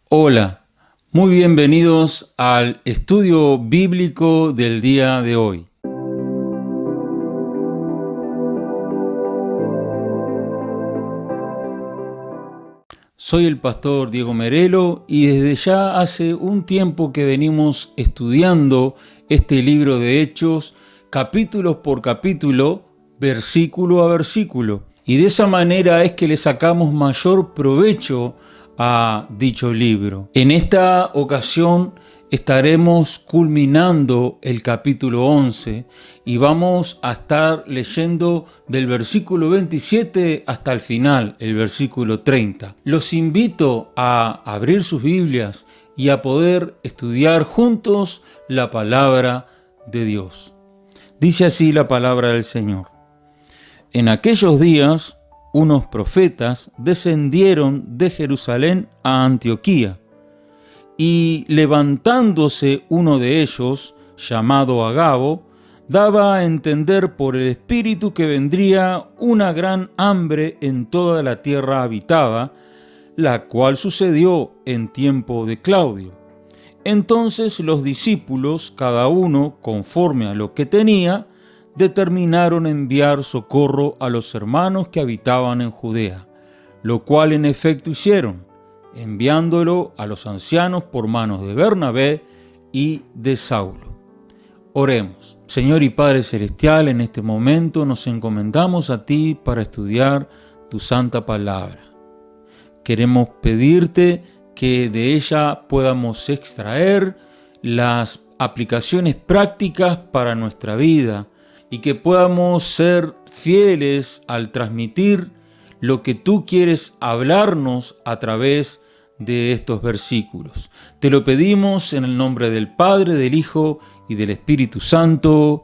Hola, muy bienvenidos al estudio bíblico del día de hoy. Soy el pastor Diego Merelo y desde ya hace un tiempo que venimos estudiando este libro de Hechos, capítulo por capítulo, versículo a versículo. Y de esa manera es que le sacamos mayor provecho a dicho libro. En esta ocasión estaremos culminando el capítulo 11 y vamos a estar leyendo del versículo 27 hasta el final, el versículo 30. Los invito a abrir sus Biblias y a poder estudiar juntos la palabra de Dios. Dice así la palabra del Señor. En aquellos días, unos profetas descendieron de Jerusalén a Antioquía, y levantándose uno de ellos, llamado Agabo, daba a entender por el Espíritu que vendría una gran hambre en toda la tierra habitada, la cual sucedió en tiempo de Claudio. Entonces los discípulos, cada uno conforme a lo que tenía, determinaron enviar socorro a los hermanos que habitaban en Judea, lo cual en efecto hicieron, enviándolo a los ancianos por manos de Bernabé y de Saulo. Oremos. Señor y Padre Celestial, en este momento nos encomendamos a ti para estudiar tu santa palabra. Queremos pedirte que de ella podamos extraer las aplicaciones prácticas para nuestra vida, y que podamos ser fieles al transmitir lo que tú quieres hablarnos a través de estos versículos. Te lo pedimos en el nombre del Padre, del Hijo y del Espíritu Santo.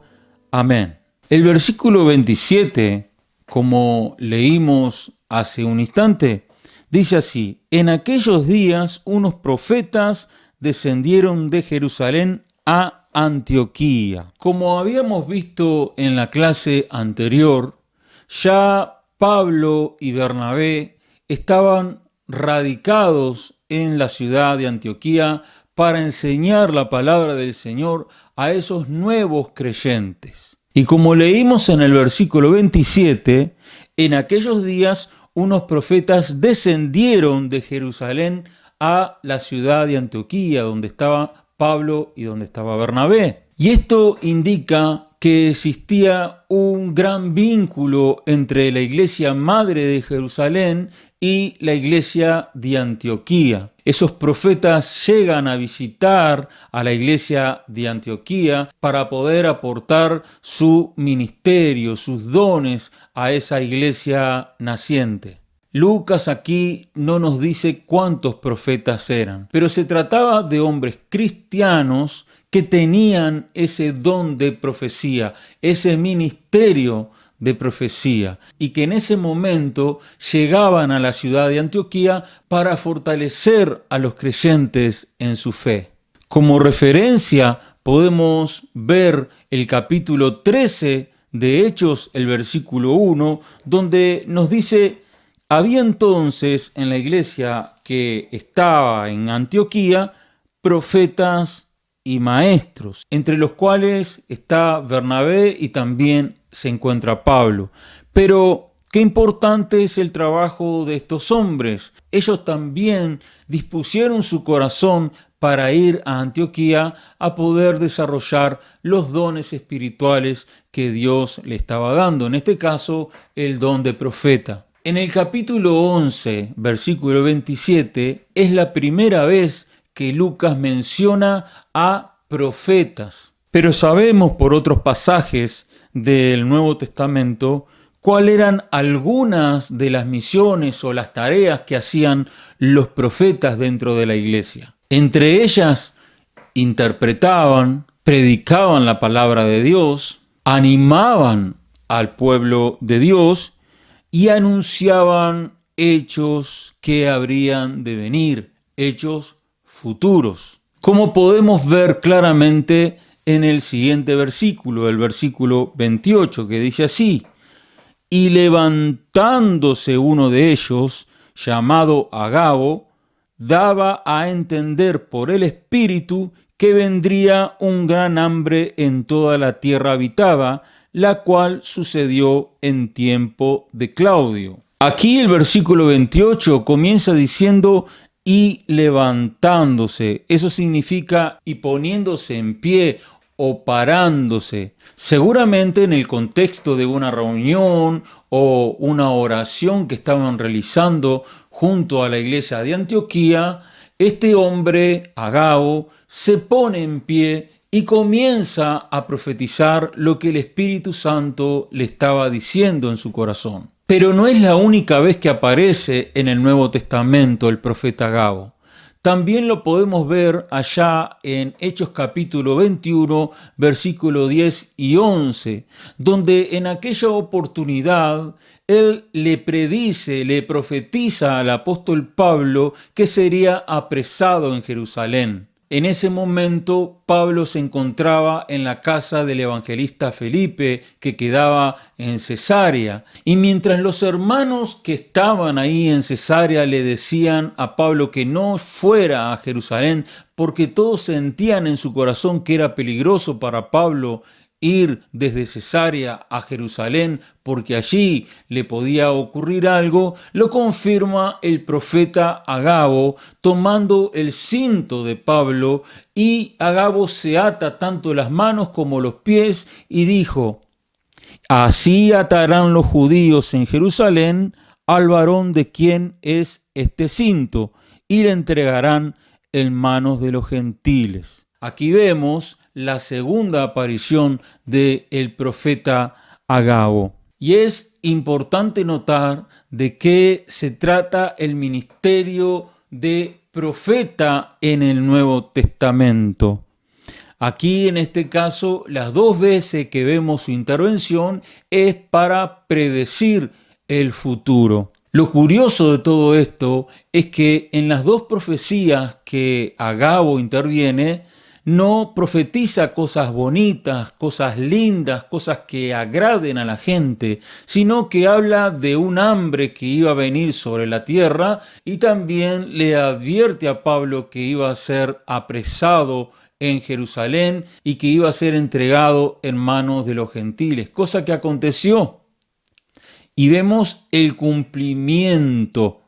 Amén. El versículo 27, como leímos hace un instante, dice así: en aquellos días unos profetas descendieron de Jerusalén a Antioquía. Como habíamos visto en la clase anterior, ya Pablo y Bernabé estaban radicados en la ciudad de Antioquía para enseñar la palabra del Señor a esos nuevos creyentes. Y como leímos en el versículo 27, en aquellos días unos profetas descendieron de Jerusalén a la ciudad de Antioquía, donde estaba Pablo y donde estaba Bernabé. Y esto indica que existía un gran vínculo entre la iglesia madre de Jerusalén y la iglesia de Antioquía. Esos profetas llegan a visitar a la iglesia de Antioquía para poder aportar su ministerio, sus dones a esa iglesia naciente. Lucas aquí no nos dice cuántos profetas eran, pero se trataba de hombres cristianos que tenían ese don de profecía, ese ministerio de profecía, y que en ese momento llegaban a la ciudad de Antioquía para fortalecer a los creyentes en su fe. Como referencia podemos ver el capítulo 13 de Hechos, el versículo 1, donde nos dice: había entonces en la iglesia que estaba en Antioquía profetas y maestros, entre los cuales está Bernabé y también se encuentra Pablo. Pero qué importante es el trabajo de estos hombres. Ellos también dispusieron su corazón para ir a Antioquía a poder desarrollar los dones espirituales que Dios le estaba dando, en este caso el don de profeta. En el capítulo 11, versículo 27, es la primera vez que Lucas menciona a profetas. Pero sabemos por otros pasajes del Nuevo Testamento cuáles eran algunas de las misiones o las tareas que hacían los profetas dentro de la iglesia. Entre ellas, interpretaban, predicaban la palabra de Dios, animaban al pueblo de Dios y anunciaban hechos que habrían de venir, hechos futuros. Como podemos ver claramente en el siguiente versículo, el versículo 28, que dice así: y levantándose uno de ellos, llamado Agabo, daba a entender por el Espíritu que vendría un gran hambre en toda la tierra habitada, la cual sucedió en tiempo de Claudio. Aquí el versículo 28 comienza diciendo y levantándose. Eso significa y poniéndose en pie o parándose. Seguramente en el contexto de una reunión o una oración que estaban realizando junto a la iglesia de Antioquía, este hombre, Agabo, se pone en pie y comienza a profetizar lo que el Espíritu Santo le estaba diciendo en su corazón. Pero no es la única vez que aparece en el Nuevo Testamento el profeta Agabo. También lo podemos ver allá en Hechos capítulo 21, versículos 10 y 11, donde en aquella oportunidad él le predice, le profetiza al apóstol Pablo que sería apresado en Jerusalén. En ese momento Pablo se encontraba en la casa del evangelista Felipe, que quedaba en Cesarea, y mientras los hermanos que estaban ahí en Cesarea le decían a Pablo que no fuera a Jerusalén, porque todos sentían en su corazón que era peligroso para Pablo ir desde Cesarea a Jerusalén porque allí le podía ocurrir algo, lo confirma el profeta Agabo tomando el cinto de Pablo, y Agabo se ata tanto las manos como los pies y dijo: así atarán los judíos en Jerusalén al varón de quien es este cinto y le entregarán en manos de los gentiles. Aquí vemos la segunda aparición del profeta Agabo. Y es importante notar de qué se trata el ministerio de profeta en el Nuevo Testamento. Aquí, en este caso, las dos veces que vemos su intervención es para predecir el futuro. Lo curioso de todo esto es que en las dos profecías que Agabo interviene, no profetiza cosas bonitas, cosas lindas, cosas que agraden a la gente, sino que habla de un hambre que iba a venir sobre la tierra, y también le advierte a Pablo que iba a ser apresado en Jerusalén y que iba a ser entregado en manos de los gentiles, cosa que aconteció. Y vemos el cumplimiento.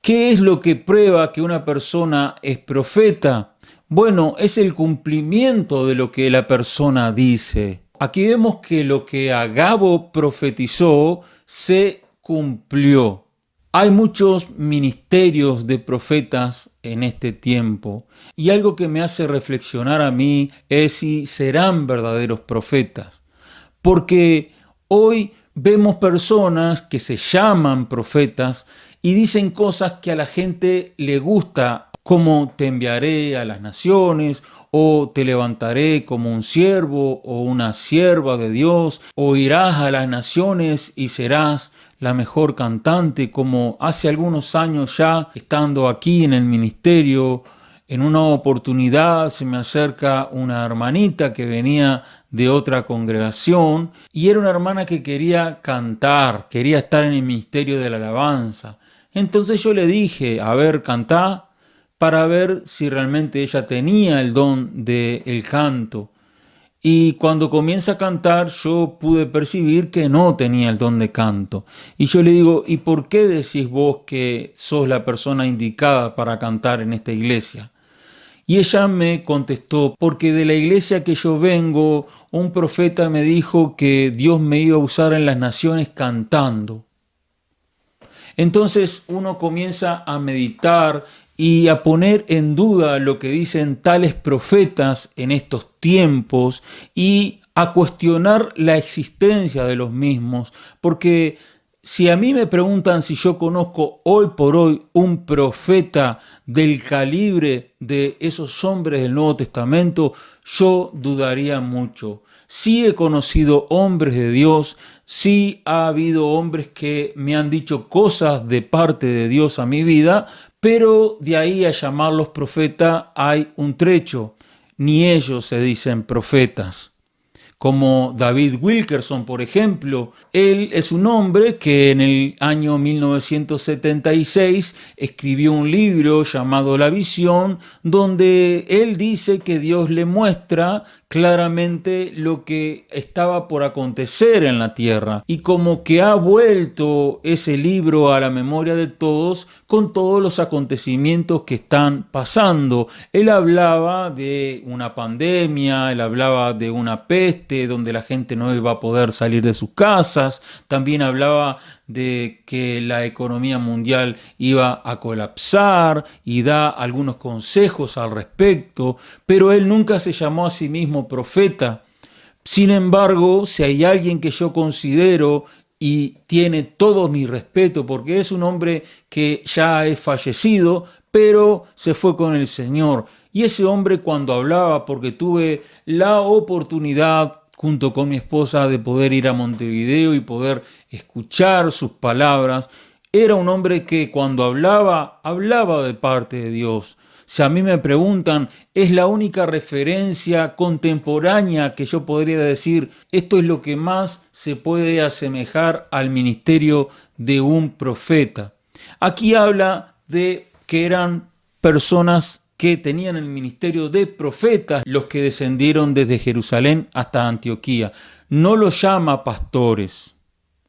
¿Qué es lo que prueba que una persona es profeta? Bueno, es el cumplimiento de lo que la persona dice. Aquí vemos que lo que Agabo profetizó se cumplió. Hay muchos ministerios de profetas en este tiempo, y algo que me hace reflexionar a mí es si serán verdaderos profetas. Porque hoy vemos personas que se llaman profetas y dicen cosas que a la gente le gusta, como te enviaré a las naciones, o te levantaré como un siervo o una sierva de Dios, o irás a las naciones y serás la mejor cantante, como hace algunos años ya, estando aquí en el ministerio, en una oportunidad se me acerca una hermanita que venía de otra congregación, y era una hermana que quería cantar, quería estar en el ministerio de la alabanza. Entonces yo le dije: a ver, cantá, para ver si realmente ella tenía el don del canto. Y cuando comienza a cantar, yo pude percibir que no tenía el don de canto. Y yo le digo: ¿y por qué decís vos que sos la persona indicada para cantar en esta iglesia? Y ella me contestó: porque de la iglesia que yo vengo, un profeta me dijo que Dios me iba a usar en las naciones cantando. Entonces uno comienza a meditar y a poner en duda lo que dicen tales profetas en estos tiempos, y a cuestionar la existencia de los mismos, porque si a mí me preguntan si yo conozco hoy por hoy un profeta del calibre de esos hombres del Nuevo Testamento, yo dudaría mucho. Sí he conocido hombres de Dios, sí ha habido hombres que me han dicho cosas de parte de Dios a mi vida, pero de ahí a llamarlos profeta hay un trecho. Ni ellos se dicen profetas. como David Wilkerson, por ejemplo. Él es un hombre que en el año 1976 escribió un libro llamado La Visión, donde él dice que Dios le muestra claramente lo que estaba por acontecer en la tierra, y como que ha vuelto ese libro a la memoria de todos con todos los acontecimientos que están pasando. Él hablaba de una pandemia, él hablaba de una peste donde la gente no iba a poder salir de sus casas, también hablaba de que la economía mundial iba a colapsar y da algunos consejos al respecto, pero él nunca se llamó a sí mismo profeta. Sin embargo, si hay alguien que yo considero y tiene todo mi respeto, porque es un hombre que ya es fallecido, pero se fue con el Señor. Y ese hombre, cuando hablaba, porque tuve la oportunidad junto con mi esposa de poder ir a Montevideo y poder escuchar sus palabras, era un hombre que cuando hablaba de parte de Dios. Si a mí me preguntan, es la única referencia contemporánea que yo podría decir, esto es lo que más se puede asemejar al ministerio de un profeta. Aquí habla de que eran personas que tenían el ministerio de profetas, los que descendieron desde Jerusalén hasta Antioquía. No los llama pastores,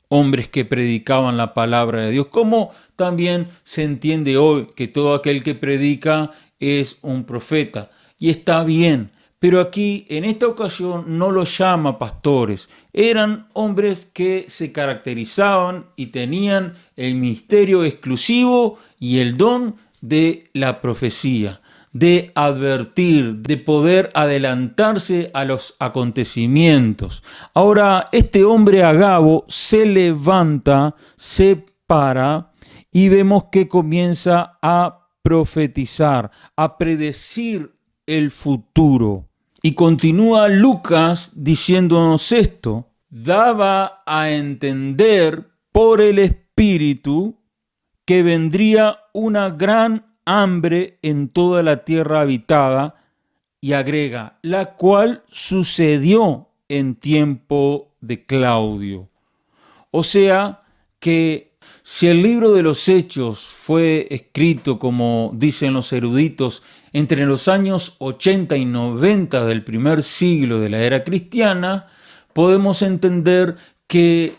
hombres que predicaban la palabra de Dios, como también se entiende hoy que todo aquel que predica es un profeta. Y está bien, pero aquí en esta ocasión no los llama pastores. Eran hombres que se caracterizaban y tenían el ministerio exclusivo y el don de la profecía, de advertir, de poder adelantarse a los acontecimientos. Ahora, este hombre Agabo se levanta, se para y vemos que comienza a profetizar, a predecir el futuro. Y continúa Lucas diciéndonos esto: daba a entender por el Espíritu que vendría una gran hambre en toda la tierra habitada, y agrega, la cual sucedió en tiempo de Claudio. O sea que si el libro de los Hechos fue escrito, como dicen los eruditos, entre los años 80 y 90 del primer siglo de la era cristiana, podemos entender que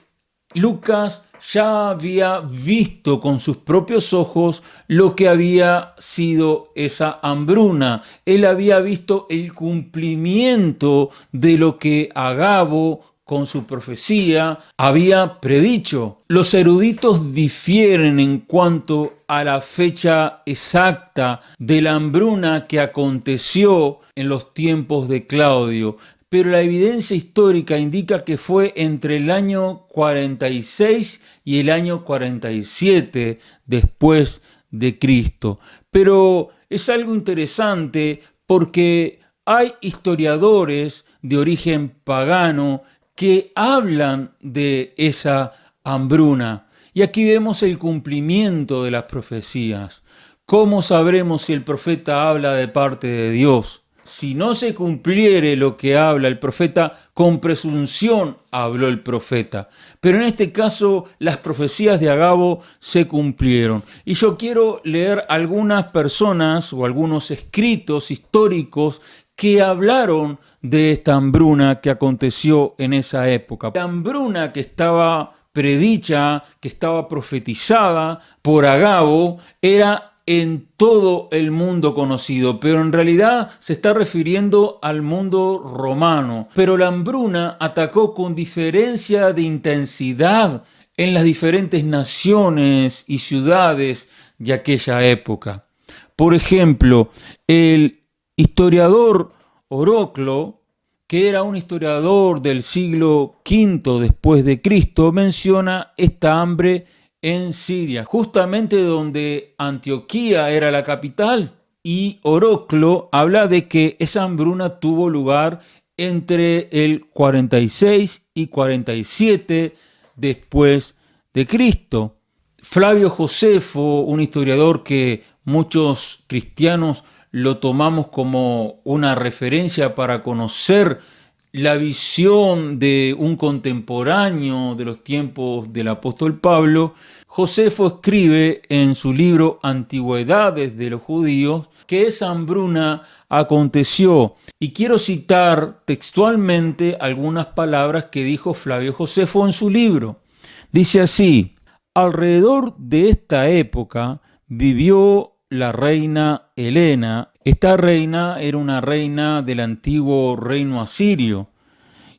Lucas ya había visto con sus propios ojos lo que había sido esa hambruna. Él había visto el cumplimiento de lo que Agabo con su profecía había predicho. Los eruditos difieren en cuanto a la fecha exacta de la hambruna que aconteció en los tiempos de Claudio, pero la evidencia histórica indica que fue entre el año 46 y el año 47 después de Cristo. Pero es algo interesante porque hay historiadores de origen pagano que hablan de esa hambruna. Y aquí vemos el cumplimiento de las profecías. ¿Cómo sabremos si el profeta habla de parte de Dios? Si no se cumpliere lo que habla el profeta, con presunción habló el profeta. Pero en este caso, las profecías de Agabo se cumplieron. Y yo quiero leer algunas personas o algunos escritos históricos que hablaron de esta hambruna que aconteció en esa época. La hambruna que estaba predicha, que estaba profetizada por Agabo, era en todo el mundo conocido, pero en realidad se está refiriendo al mundo romano. Pero la hambruna atacó con diferencia de intensidad en las diferentes naciones y ciudades de aquella época. Por ejemplo, el historiador Oroclo, que era un historiador del siglo V después de Cristo, menciona esta hambre en Siria, justamente donde Antioquía era la capital. Y Oroclo habla de que esa hambruna tuvo lugar entre el 46 y 47 después de Cristo. Flavio Josefo, un historiador que muchos cristianos lo tomamos como una referencia para conocer la visión de un contemporáneo de los tiempos del apóstol Pablo, Josefo escribe en su libro Antigüedades de los Judíos que esa hambruna aconteció. Y quiero citar textualmente algunas palabras que dijo Flavio Josefo en su libro. Dice así: alrededor de esta época vivió la reina Helena. Esta reina era una reina del antiguo reino asirio.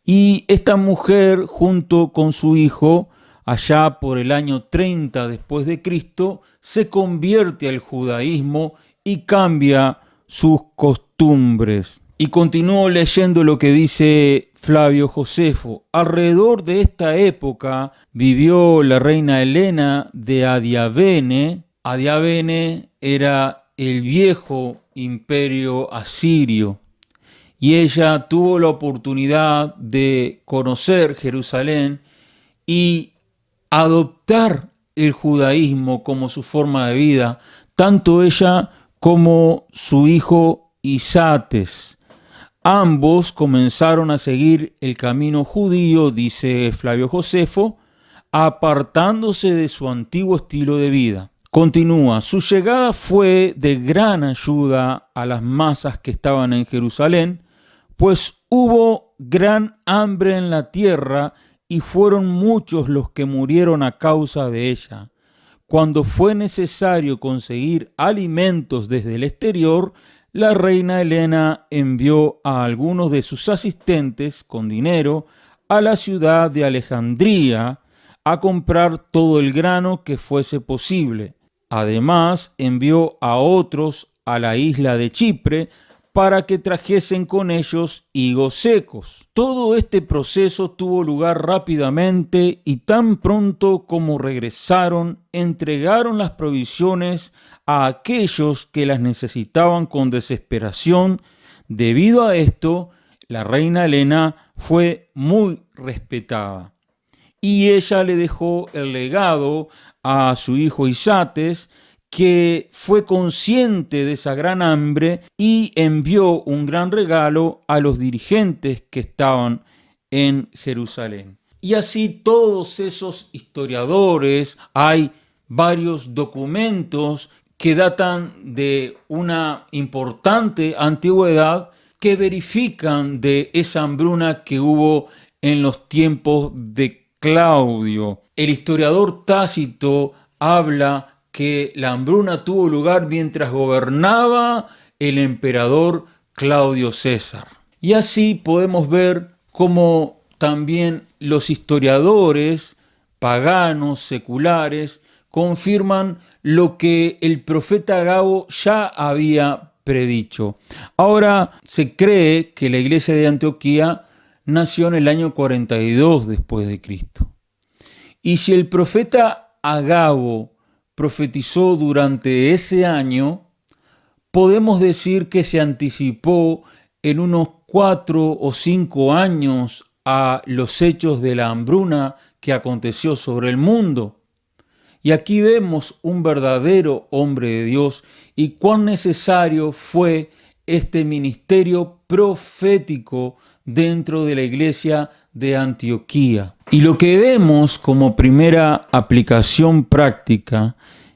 Y esta mujer, junto con su hijo, allá por el año 30 después de Cristo, se convierte al judaísmo y cambia sus costumbres. Y continúo leyendo lo que dice Flavio Josefo. Alrededor de esta época vivió la reina Helena de Adiabene. Adiabene era el viejo imperio asirio. Y ella tuvo la oportunidad de conocer Jerusalén y adoptar el judaísmo como su forma de vida, tanto ella como su hijo Isates. Ambos comenzaron a seguir el camino judío, dice Flavio Josefo, apartándose de su antiguo estilo de vida. Continúa, su llegada fue de gran ayuda a las masas que estaban en Jerusalén, pues hubo gran hambre en la tierra y fueron muchos los que murieron a causa de ella. Cuando fue necesario conseguir alimentos desde el exterior, la reina Helena envió a algunos de sus asistentes con dinero a la ciudad de Alejandría a comprar todo el grano que fuese posible. Además, envió a otros a la isla de Chipre para que trajesen con ellos higos secos. Todo este proceso tuvo lugar rápidamente y tan pronto como regresaron, entregaron las provisiones a aquellos que las necesitaban con desesperación. Debido a esto, la reina Helena fue muy respetada. Y ella le dejó el legado a su hijo Isates, que fue consciente de esa gran hambre y envió un gran regalo a los dirigentes que estaban en Jerusalén. Y así todos esos historiadores, hay varios documentos que datan de una importante antigüedad que verifican de esa hambruna que hubo en los tiempos de Claudio. El historiador Tácito habla que la hambruna tuvo lugar mientras gobernaba el emperador Claudio César. Y así podemos ver cómo también los historiadores paganos, seculares, confirman lo que el profeta Agabo ya había predicho. Ahora se cree que la iglesia de Antioquía nació en el año 42 después de Cristo. Y si el profeta Agabo profetizó durante ese año, podemos decir que se anticipó en unos 4 o 5 años a los hechos de la hambruna que aconteció sobre el mundo. Y aquí vemos un verdadero hombre de Dios y cuán necesario fue este ministerio profético dentro de la iglesia de Antioquía. Y lo que vemos como primera aplicación práctica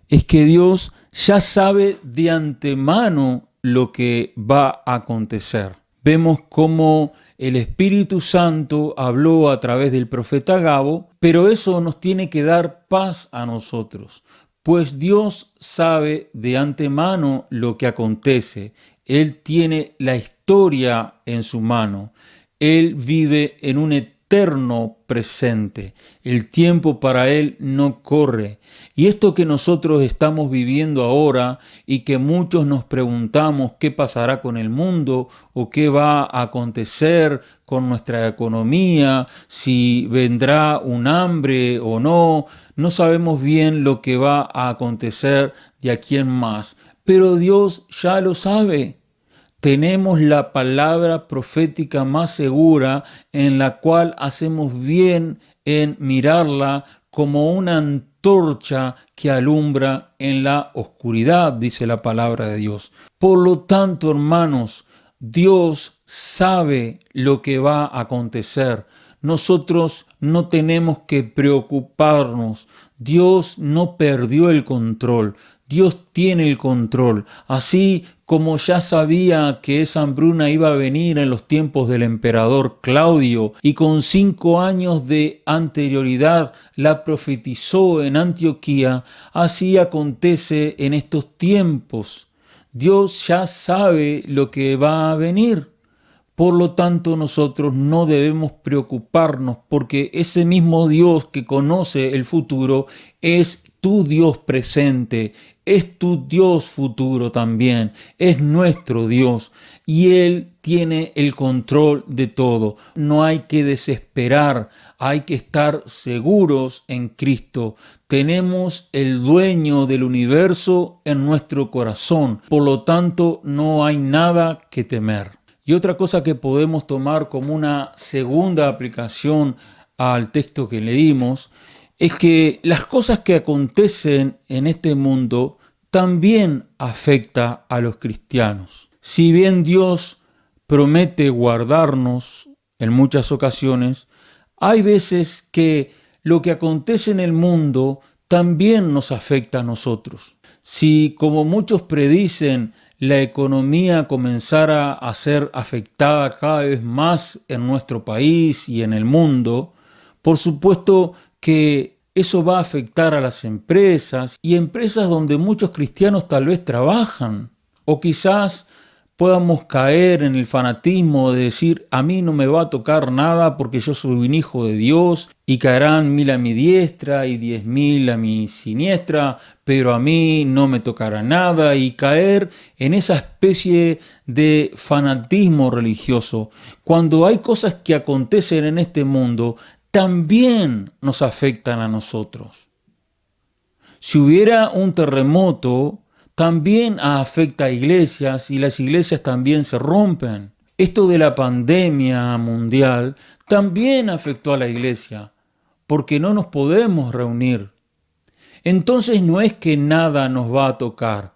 es que Dios ya sabe de antemano lo que va a acontecer. Vemos cómo el Espíritu Santo habló a través del profeta Agabo, pero eso nos tiene que dar paz a nosotros, pues Dios sabe de antemano lo que acontece. Él tiene la historia en su mano. Él vive en un eterno presente. El tiempo para Él no corre. Y esto que nosotros estamos viviendo ahora y que muchos nos preguntamos qué pasará con el mundo o qué va a acontecer con nuestra economía, si vendrá un hambre o no, no sabemos bien lo que va a acontecer de aquí en más. Pero Dios ya lo sabe. Tenemos la palabra profética más segura en la cual hacemos bien en mirarla como una antorcha que alumbra en la oscuridad, dice la palabra de Dios. Por lo tanto, hermanos, Dios sabe lo que va a acontecer. Nosotros no tenemos que preocuparnos. Dios no perdió el control. Dios tiene el control. Así como ya sabía que esa hambruna iba a venir en los tiempos del emperador Claudio y con 5 años de anterioridad la profetizó en Antioquía, así acontece en estos tiempos. Dios ya sabe lo que va a venir. Por lo tanto, nosotros no debemos preocuparnos porque ese mismo Dios que conoce el futuro es tu Dios presente, es tu Dios futuro también, es nuestro Dios y Él tiene el control de todo. No hay que desesperar, hay que estar seguros en Cristo. Tenemos el dueño del universo en nuestro corazón, por lo tanto no hay nada que temer. Y otra cosa que podemos tomar como una segunda aplicación al texto que leímos es que las cosas que acontecen en este mundo también afectan a los cristianos. Si bien Dios promete guardarnos en muchas ocasiones, hay veces que lo que acontece en el mundo también nos afecta a nosotros. Si, como muchos predicen, la economía comenzara a ser afectada cada vez más en nuestro país y en el mundo, por supuesto que eso va a afectar a las empresas y empresas donde muchos cristianos tal vez trabajan. O quizás podamos caer en el fanatismo de decir, a mí no me va a tocar nada porque yo soy un hijo de Dios y caerán 1000 a mi diestra y 10.000 a mi siniestra, pero a mí no me tocará nada, y caer en esa especie de fanatismo religioso. Cuando hay cosas que acontecen en este mundo, también nos afectan a nosotros. Si hubiera un terremoto, también afecta a iglesias y las iglesias también se rompen. Esto de la pandemia mundial también afectó a la iglesia, porque no nos podemos reunir. Entonces no es que nada nos va a tocar.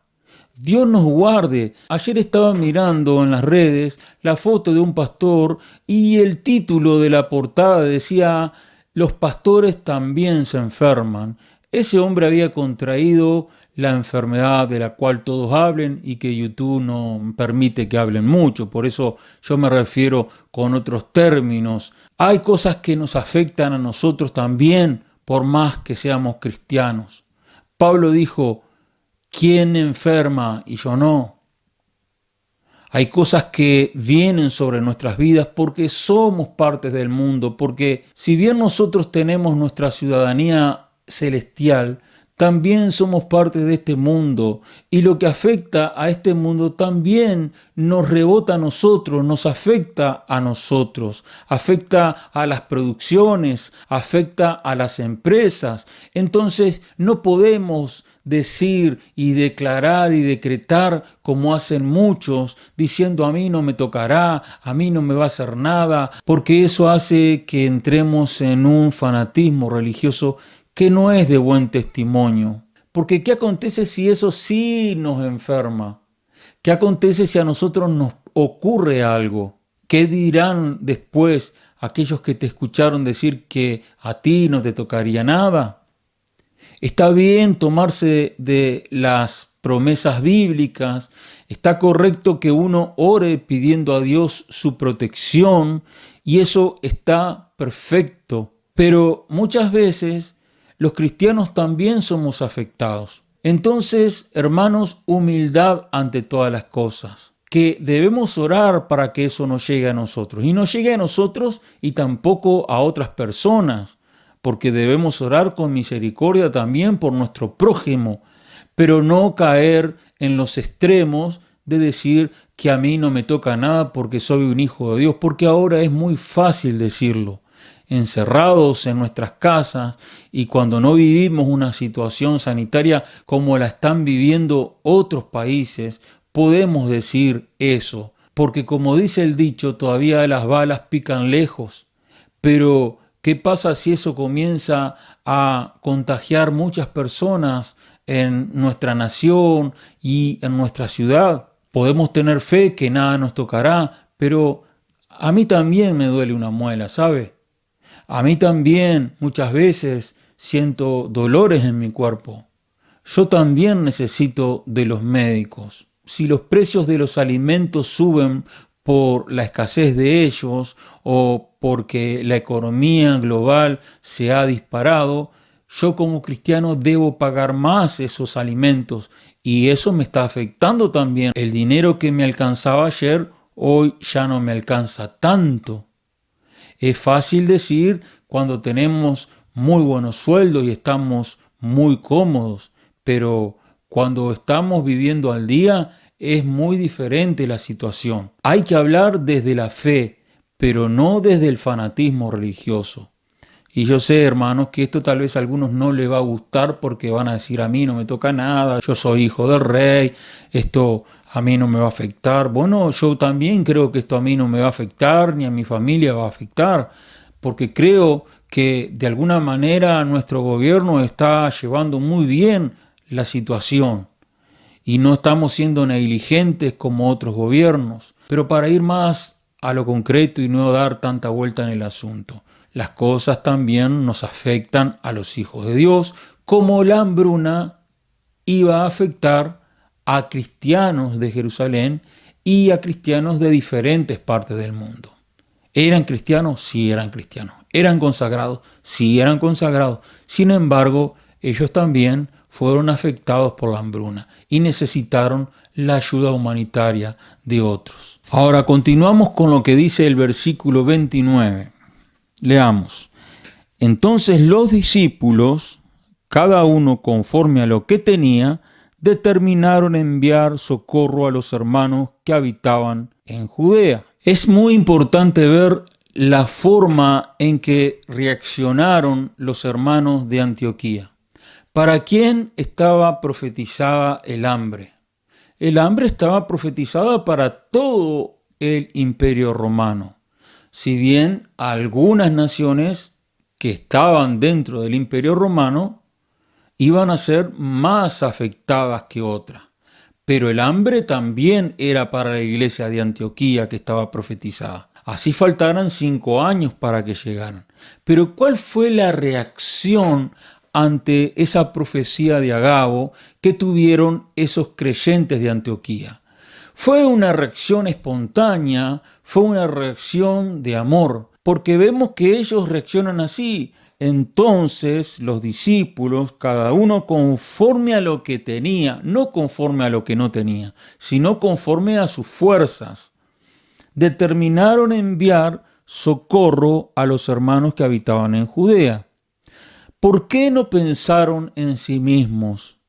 Dios nos guarde. Ayer estaba mirando en las redes la foto de un pastor y el título de la portada decía, los pastores también se enferman. Ese hombre había contraído la enfermedad de la cual todos hablen y que YouTube no permite que hablen mucho. Por eso yo me refiero con otros términos. Hay cosas que nos afectan a nosotros también, por más que seamos cristianos. Pablo dijo, ¿quién enferma y yo no? Hay cosas que vienen sobre nuestras vidas porque somos partes del mundo, porque si bien nosotros tenemos nuestra ciudadanía celestial, también somos parte de este mundo y lo que afecta a este mundo también nos rebota a nosotros, nos afecta a nosotros, afecta a las producciones, afecta a las empresas. Entonces no podemos decir y declarar y decretar como hacen muchos, diciendo a mí no me tocará, a mí no me va a hacer nada, porque eso hace que entremos en un fanatismo religioso que no es de buen testimonio. Porque ¿qué acontece si eso sí nos enferma? ¿Qué acontece si a nosotros nos ocurre algo? ¿Qué dirán después aquellos que te escucharon decir que a ti no te tocaría nada? Está bien tomarse de las promesas bíblicas, está correcto que uno ore pidiendo a Dios su protección y eso está perfecto, pero muchas veces los cristianos también somos afectados. Entonces, hermanos, humildad ante todas las cosas, que debemos orar para que eso no llegue a nosotros, y no llegue a nosotros y tampoco a otras personas, porque debemos orar con misericordia también por nuestro prójimo, pero no caer en los extremos de decir que a mí no me toca nada porque soy un hijo de Dios, porque ahora es muy fácil decirlo. Encerrados en nuestras casas y cuando no vivimos una situación sanitaria como la están viviendo otros países, podemos decir eso, porque como dice el dicho, todavía las balas pican lejos. Pero, ¿qué pasa si eso comienza a contagiar muchas personas en nuestra nación y en nuestra ciudad? Podemos tener fe que nada nos tocará, pero a mí también me duele una muela, ¿sabe? A mí también muchas veces siento dolores en mi cuerpo. Yo también necesito de los médicos. Si los precios de los alimentos suben por la escasez de ellos o porque la economía global se ha disparado, yo como cristiano debo pagar más esos alimentos y eso me está afectando también. El dinero que me alcanzaba ayer, hoy ya no me alcanza tanto. Es fácil decir cuando tenemos muy buenos sueldos y estamos muy cómodos, pero cuando estamos viviendo al día es muy diferente la situación. Hay que hablar desde la fe, pero no desde el fanatismo religioso. Y yo sé, hermanos, que esto tal vez a algunos no les va a gustar porque van a decir: a mí no me toca nada, yo soy hijo del rey, esto a mí no me va a afectar. Bueno, yo también creo que esto a mí no me va a afectar, ni a mi familia va a afectar, porque creo que de alguna manera nuestro gobierno está llevando muy bien la situación y no estamos siendo negligentes como otros gobiernos. Pero para ir más a lo concreto y no dar tanta vuelta en el asunto, las cosas también nos afectan a los hijos de Dios, como la hambruna iba a afectar a cristianos de Jerusalén y a cristianos de diferentes partes del mundo. ¿Eran cristianos? Sí, eran cristianos. ¿Eran consagrados? Sí, eran consagrados. Sin embargo, ellos también fueron afectados por la hambruna y necesitaron la ayuda humanitaria de otros. Ahora continuamos con lo que dice el versículo 29. Leamos. Entonces los discípulos, cada uno conforme a lo que tenía, determinaron enviar socorro a los hermanos que habitaban en Judea. Es muy importante ver la forma en que reaccionaron los hermanos de Antioquía. ¿Para quién estaba profetizada el hambre? El hambre estaba profetizada para todo el imperio romano. Si bien algunas naciones que estaban dentro del imperio romano iban a ser más afectadas que otras. Pero el hambre también era para la iglesia de Antioquía que estaba profetizada. Así faltaran 5 años para que llegaran. Pero ¿cuál fue la reacción ante esa profecía de Agabo que tuvieron esos creyentes de Antioquía? Fue una reacción espontánea, fue una reacción de amor, porque vemos que ellos reaccionan así. Entonces los discípulos, cada uno conforme a lo que tenía, no conforme a lo que no tenía, sino conforme a sus fuerzas, determinaron enviar socorro a los hermanos que habitaban en Judea. ¿Por qué no pensaron en sí mismos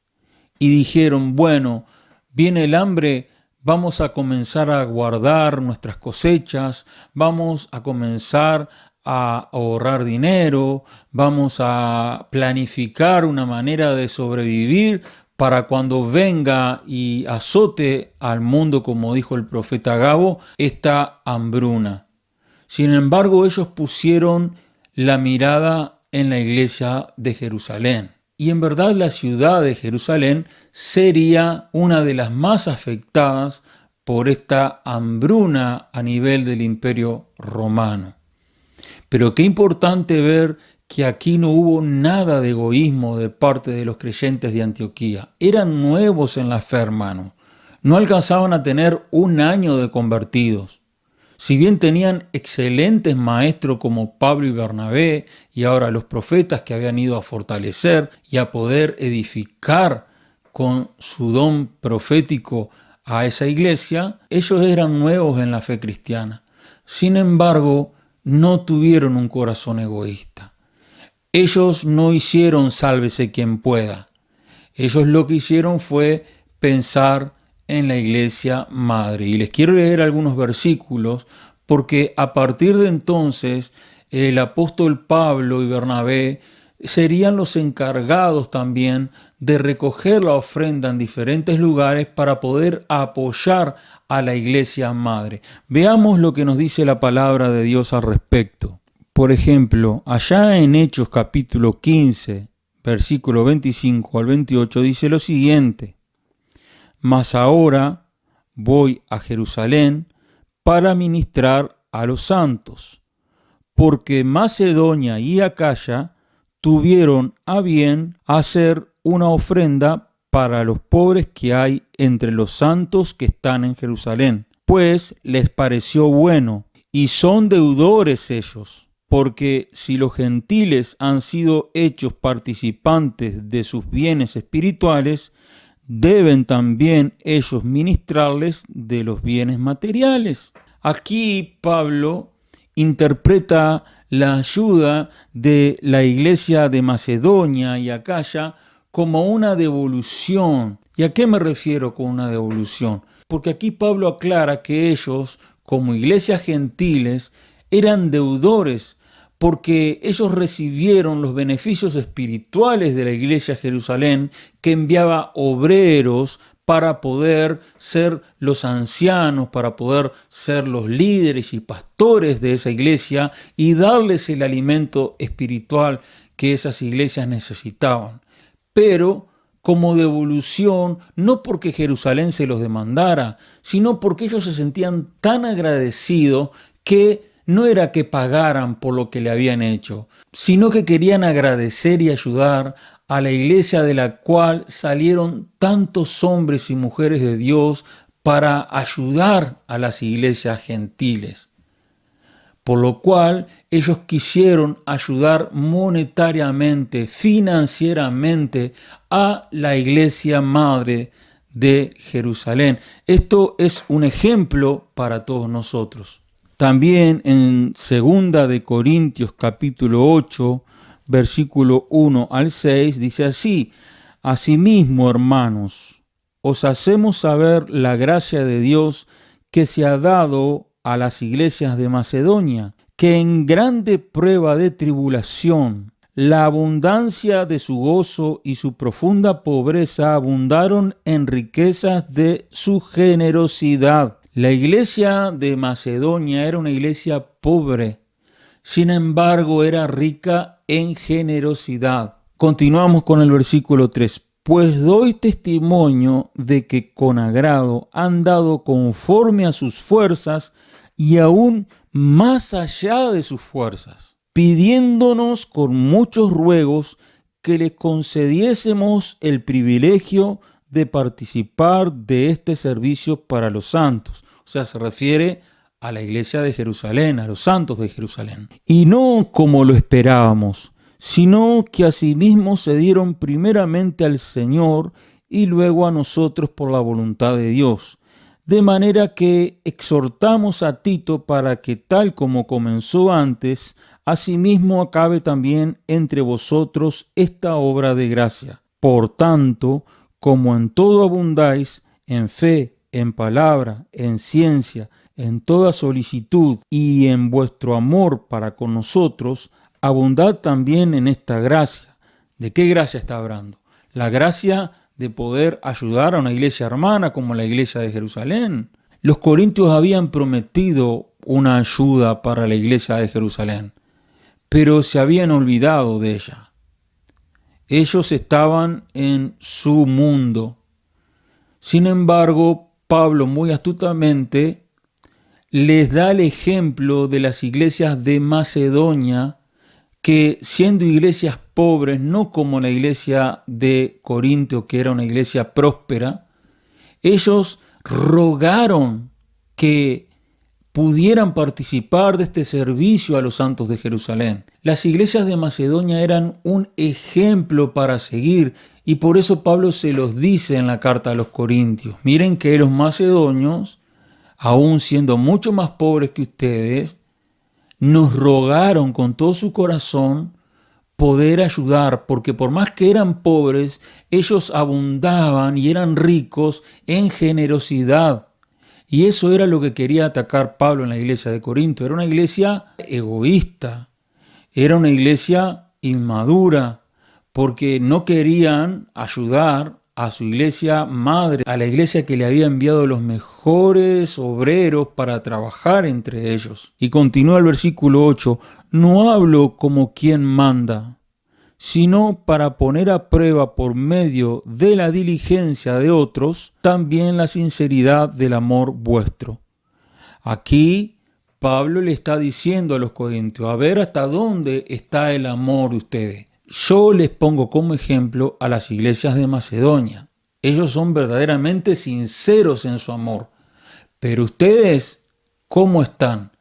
y dijeron: bueno, viene el hambre, vamos a comenzar a guardar nuestras cosechas, vamos a comenzar a ahorrar dinero, vamos a planificar una manera de sobrevivir para cuando venga y azote al mundo, como dijo el profeta Agabo, esta hambruna? Sin embargo, ellos pusieron la mirada en la iglesia de Jerusalén. Y en verdad la ciudad de Jerusalén sería una de las más afectadas por esta hambruna a nivel del imperio romano. Pero qué importante ver que aquí no hubo nada de egoísmo de parte de los creyentes de Antioquía. Eran nuevos en la fe, hermano. No alcanzaban a tener 1 año de convertidos. Si bien tenían excelentes maestros como Pablo y Bernabé, y ahora los profetas que habían ido a fortalecer y a poder edificar con su don profético a esa iglesia, ellos eran nuevos en la fe cristiana. Sin embargo, no tuvieron un corazón egoísta. Ellos no hicieron sálvese quien pueda. Ellos lo que hicieron fue pensar en la iglesia madre. Y les quiero leer algunos versículos porque a partir de entonces el apóstol Pablo y Bernabé serían los encargados también de recoger la ofrenda en diferentes lugares para poder apoyar a la iglesia madre. Veamos lo que nos dice la palabra de Dios al respecto. Por ejemplo, allá en Hechos capítulo 15, versículo 25 al 28, dice lo siguiente: Mas ahora voy a Jerusalén para ministrar a los santos, porque Macedonia y Acaya tuvieron a bien hacer una ofrenda para los pobres que hay entre los santos que están en Jerusalén, pues les pareció bueno, y son deudores ellos, porque si los gentiles han sido hechos participantes de sus bienes espirituales, deben también ellos ministrarles de los bienes materiales. Aquí Pablo interpreta la ayuda de la iglesia de Macedonia y Acaya como una devolución. ¿Y a qué me refiero con una devolución? Porque aquí Pablo aclara que ellos, como iglesias gentiles, eran deudores, porque ellos recibieron los beneficios espirituales de la iglesia de Jerusalén, que enviaba obreros para poder ser los ancianos, para poder ser los líderes y pastores de esa iglesia y darles el alimento espiritual que esas iglesias necesitaban. Pero como devolución, no porque Jerusalén se los demandara, sino porque ellos se sentían tan agradecidos que no era que pagaran por lo que le habían hecho, sino que querían agradecer y ayudar a la iglesia de la cual salieron tantos hombres y mujeres de Dios para ayudar a las iglesias gentiles. Por lo cual ellos quisieron ayudar monetariamente, financieramente a la iglesia madre de Jerusalén. Esto es un ejemplo para todos nosotros. También en 2 de Corintios capítulo 8, versículo 1 al 6, dice así: Asimismo, hermanos, os hacemos saber la gracia de Dios que se ha dado a las iglesias de Macedonia, que en grande prueba de tribulación, la abundancia de su gozo y su profunda pobreza abundaron en riquezas de su generosidad. La iglesia de Macedonia era una iglesia pobre, sin embargo era rica en generosidad. Continuamos con el versículo 3. Pues doy testimonio de que con agrado han dado conforme a sus fuerzas y aún más allá de sus fuerzas, pidiéndonos con muchos ruegos que les concediésemos el privilegio de participar de este servicio para los santos. O sea, se refiere a la iglesia de Jerusalén, a los santos de Jerusalén. Y no como lo esperábamos, sino que asimismo se dieron primeramente al Señor y luego a nosotros por la voluntad de Dios. De manera que exhortamos a Tito para que tal como comenzó antes, asimismo acabe también entre vosotros esta obra de gracia. Por tanto, como en todo abundáis, en fe, en palabra, en ciencia, en toda solicitud y en vuestro amor para con nosotros, abundad también en esta gracia. ¿De qué gracia está hablando? La gracia de poder ayudar a una iglesia hermana como la iglesia de Jerusalén. Los corintios habían prometido una ayuda para la iglesia de Jerusalén, pero se habían olvidado de ella. Ellos estaban en su mundo. Sin embargo, Pablo muy astutamente les da el ejemplo de las iglesias de Macedonia, que siendo iglesias pobres, no como la iglesia de Corinto, que era una iglesia próspera, ellos rogaron que pudieran participar de este servicio a los santos de Jerusalén. Las iglesias de Macedonia eran un ejemplo para seguir, y por eso Pablo se los dice en la carta a los Corintios. Miren que los macedonios, aún siendo mucho más pobres que ustedes, nos rogaron con todo su corazón poder ayudar, porque por más que eran pobres, ellos abundaban y eran ricos en generosidad. Y eso era lo que quería atacar Pablo en la iglesia de Corinto. Era una iglesia egoísta, era una iglesia inmadura, porque no querían ayudar a su iglesia madre, a la iglesia que le había enviado los mejores obreros para trabajar entre ellos. Y continúa el versículo 8, no hablo como quien manda, sino para poner a prueba por medio de la diligencia de otros, también la sinceridad del amor vuestro. Aquí Pablo le está diciendo a los corintios, a ver hasta dónde está el amor de ustedes. Yo les pongo como ejemplo a las iglesias de Macedonia. Ellos son verdaderamente sinceros en su amor. Pero ustedes, ¿cómo están?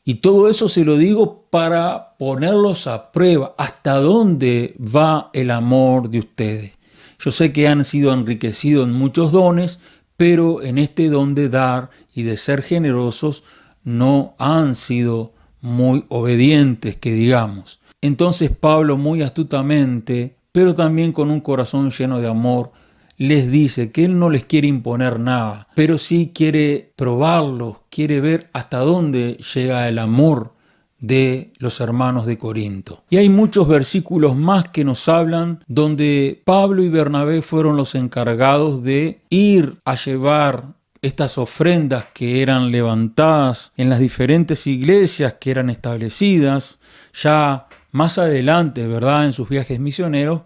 Y todo eso se lo digo para ponerlos a prueba. ¿Hasta dónde va el amor de ustedes? Yo sé que han sido enriquecidos en muchos dones, pero en este don de dar y de ser generosos no han sido muy obedientes, que digamos. Entonces Pablo muy astutamente, pero también con un corazón lleno de amor, les dice que él no les quiere imponer nada, pero sí quiere probarlos, quiere ver hasta dónde llega el amor de los hermanos de Corinto. Y hay muchos versículos más que nos hablan donde Pablo y Bernabé fueron los encargados de ir a llevar estas ofrendas que eran levantadas en las diferentes iglesias que eran establecidas ya más adelante, ¿verdad?, en sus viajes misioneros,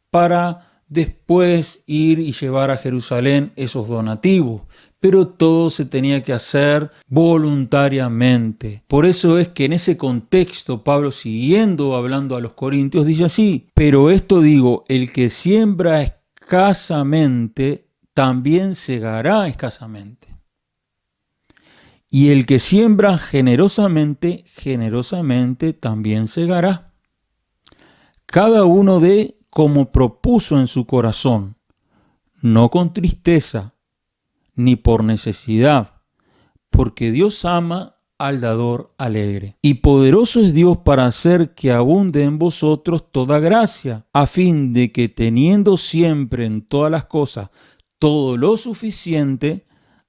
para después ir y llevar a Jerusalén esos donativos. Pero todo se tenía que hacer voluntariamente. Por eso es que en ese contexto, Pablo, siguiendo hablando a los corintios, dice así: pero esto digo, el que siembra escasamente, también segará escasamente. Y el que siembra generosamente, generosamente también segará. Cada uno dé como propuso en su corazón, no con tristeza, ni por necesidad, porque Dios ama al dador alegre. Y poderoso es Dios para hacer que abunde en vosotros toda gracia, a fin de que teniendo siempre en todas las cosas todo lo suficiente,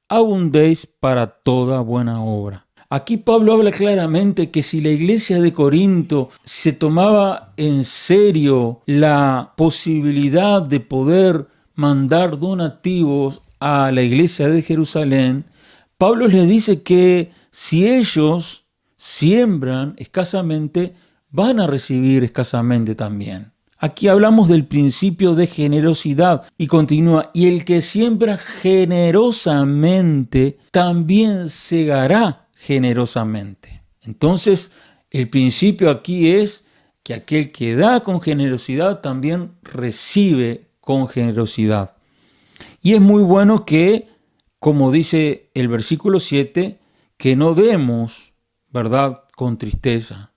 abundéis para toda buena obra. Aquí Pablo habla claramente que si la iglesia de Corinto se tomaba en serio la posibilidad de poder mandar donativos a la iglesia de Jerusalén, Pablo les dice que si ellos siembran escasamente, van a recibir escasamente también. Aquí hablamos del principio de generosidad y continúa: y el que siembra generosamente también segará generosamente. Entonces, el principio aquí es que aquel que da con generosidad también recibe con generosidad. Y es muy bueno que, como dice el versículo 7, que no demos, ¿verdad?, con tristeza,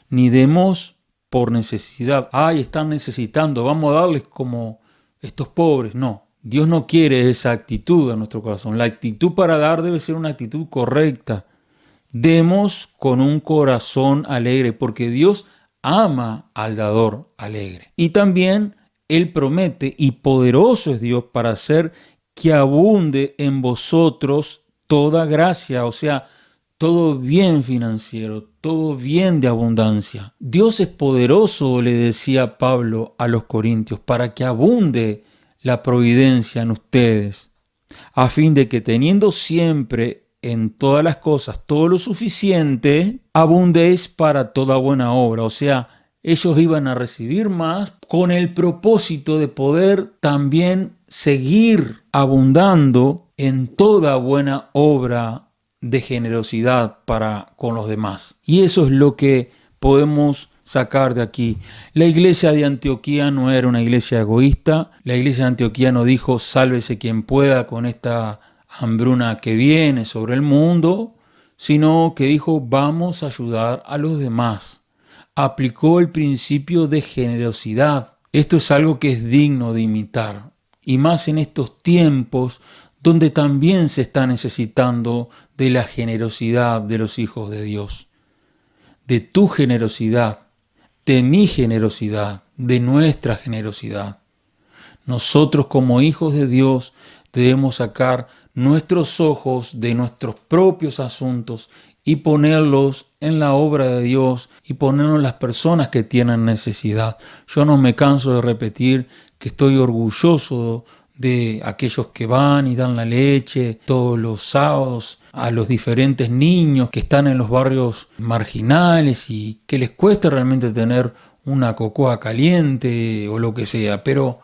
ni demos por necesidad. Ay, están necesitando, vamos a darles como estos pobres. No, Dios no quiere esa actitud en nuestro corazón. La actitud para dar debe ser una actitud correcta. Demos con un corazón alegre, porque Dios ama al dador alegre. Y también Él promete, y poderoso es Dios para hacer que abunde en vosotros toda gracia, o sea, todo bien financiero, todo bien de abundancia. Dios es poderoso, le decía Pablo a los corintios, para que abunde la providencia en ustedes, a fin de que teniendo siempre en todas las cosas todo lo suficiente, abundéis para toda buena obra. O sea, ellos iban a recibir más con el propósito de poder también seguir abundando en toda buena obra de generosidad para con los demás. Y eso es lo que podemos sacar de aquí. La iglesia de Antioquía no era una iglesia egoísta. La iglesia de Antioquía no dijo: sálvese quien pueda con esta hambruna que viene sobre el mundo, sino que dijo: vamos a ayudar a los demás. Aplicó el principio de generosidad. Esto es algo que es digno de imitar, y más en estos tiempos donde también se está necesitando de la generosidad de los hijos de Dios, de tu generosidad, de mi generosidad, de nuestra generosidad. Nosotros como hijos de Dios debemos sacar nuestros ojos de nuestros propios asuntos y ponerlos en la obra de Dios y ponerlos en las personas que tienen necesidad. Yo no me canso de repetir que estoy orgulloso de aquellos que van y dan la leche todos los sábados a los diferentes niños que están en los barrios marginales y que les cuesta realmente tener una cocoa caliente o lo que sea. Pero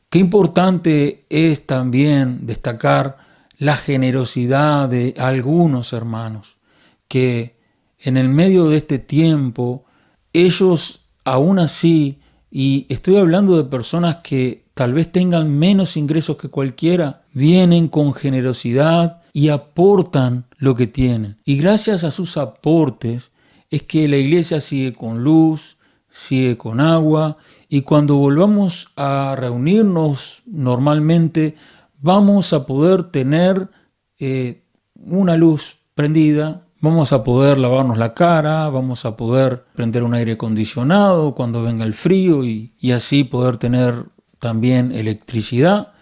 qué importante es también destacar la generosidad de algunos hermanos que en el medio de este tiempo, ellos aún así, y estoy hablando de personas que tal vez tengan menos ingresos que cualquiera, vienen con generosidad y aportan lo que tienen. Y gracias a sus aportes es que la iglesia sigue con luz, sigue con agua, y cuando volvamos a reunirnos normalmente, vamos a poder tener una luz prendida, vamos a poder lavarnos la cara, vamos a poder prender un aire acondicionado cuando venga el frío y así poder tener también electricidad.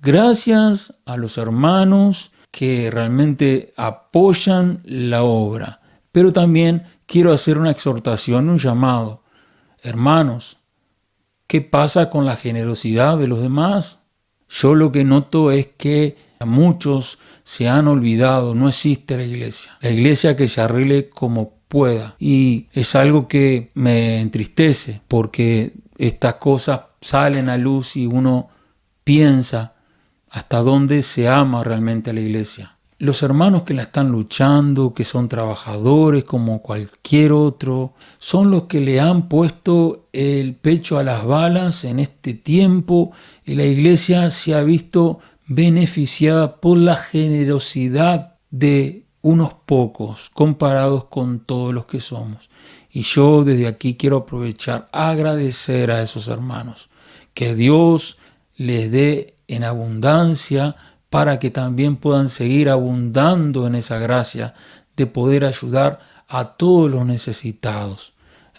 Gracias a los hermanos que realmente apoyan la obra. Pero también quiero hacer una exhortación, un llamado. Hermanos, ¿qué pasa con la generosidad de los demás? Yo lo que noto es que muchos se han olvidado, no existe la iglesia que se arregle como pueda. Y es algo que me entristece porque estas cosas salen a luz y uno piensa hasta dónde se ama realmente a la iglesia. Los hermanos que la están luchando, que son trabajadores como cualquier otro, son los que le han puesto el pecho a las balas en este tiempo y la iglesia se ha visto beneficiada por la generosidad de unos pocos comparados con todos los que somos. Y yo desde aquí quiero aprovechar, agradecer a esos hermanos, que Dios les dé en abundancia para que también puedan seguir abundando en esa gracia de poder ayudar a todos los necesitados.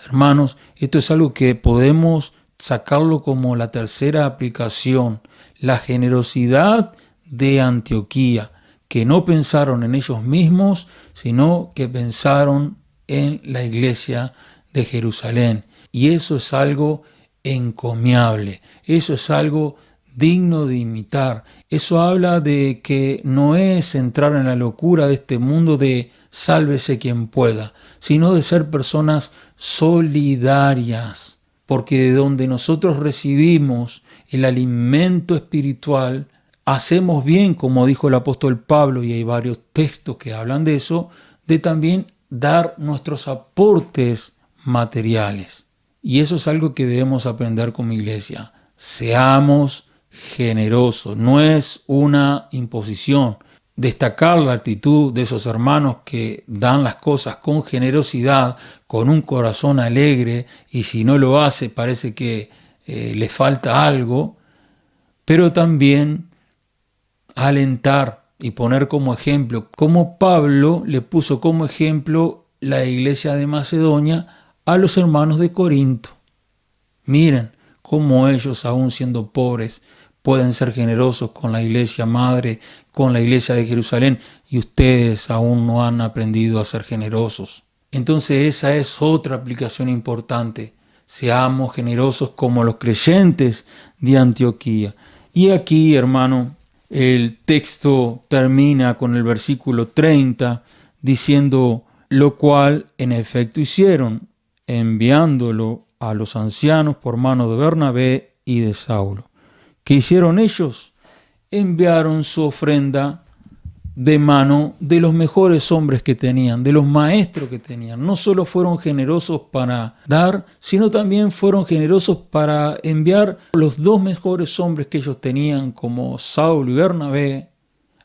Hermanos, esto es algo que podemos sacarlo como la tercera aplicación, la generosidad de Antioquía, que no pensaron en ellos mismos, sino que pensaron en la iglesia de Jerusalén. Y eso es algo encomiable, eso es algo digno de imitar. Eso habla de que no es entrar en la locura de este mundo de sálvese quien pueda, sino de ser personas solidarias, porque de donde nosotros recibimos el alimento espiritual, hacemos bien, como dijo el apóstol Pablo, y hay varios textos que hablan de eso, de también dar nuestros aportes materiales. Y eso es algo que debemos aprender como iglesia. Seamos generosos, no es una imposición. Destacar la actitud de esos hermanos que dan las cosas con generosidad, con un corazón alegre, y si no lo hace parece que le falta algo, pero también alentar y poner como ejemplo, como Pablo le puso como ejemplo la iglesia de Macedonia a los hermanos de Corinto. Miren cómo ellos, aún siendo pobres, pueden ser generosos con la iglesia madre, con la iglesia de Jerusalén, y ustedes aún no han aprendido a ser generosos. Entonces esa es otra aplicación importante. Seamos generosos como los creyentes de Antioquía. Y aquí, hermano, el texto termina con el versículo 30 diciendo, lo cual en efecto hicieron, enviándolo a los ancianos por mano de Bernabé y de Saulo. ¿Qué hicieron ellos? Enviaron su ofrenda de mano de los mejores hombres que tenían, de los maestros que tenían. No solo fueron generosos para dar, sino también fueron generosos para enviar los dos mejores hombres que ellos tenían, como Saulo y Bernabé,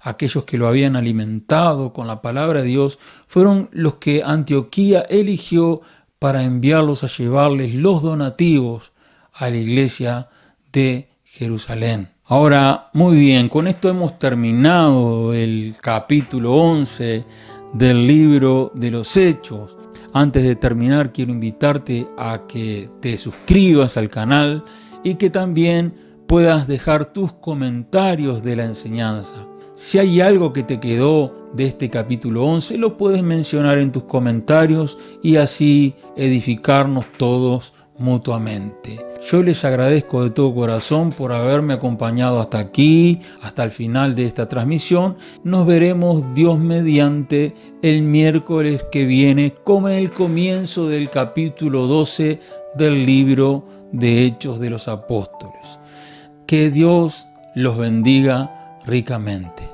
aquellos que lo habían alimentado con la palabra de Dios, fueron los que Antioquía eligió para enviarlos a llevarles los donativos a la iglesia de Jerusalén. Ahora, muy bien, con esto hemos terminado el capítulo 11 del libro de los Hechos. Antes de terminar, quiero invitarte a que te suscribas al canal y que también puedas dejar tus comentarios de la enseñanza. Si hay algo que te quedó de este capítulo 11, lo puedes mencionar en tus comentarios y así edificarnos todos mutuamente. Yo les agradezco de todo corazón por haberme acompañado hasta aquí, hasta el final de esta transmisión. Nos veremos Dios mediante el miércoles que viene con el comienzo del capítulo 12 del libro de Hechos de los Apóstoles. Que Dios los bendiga ricamente.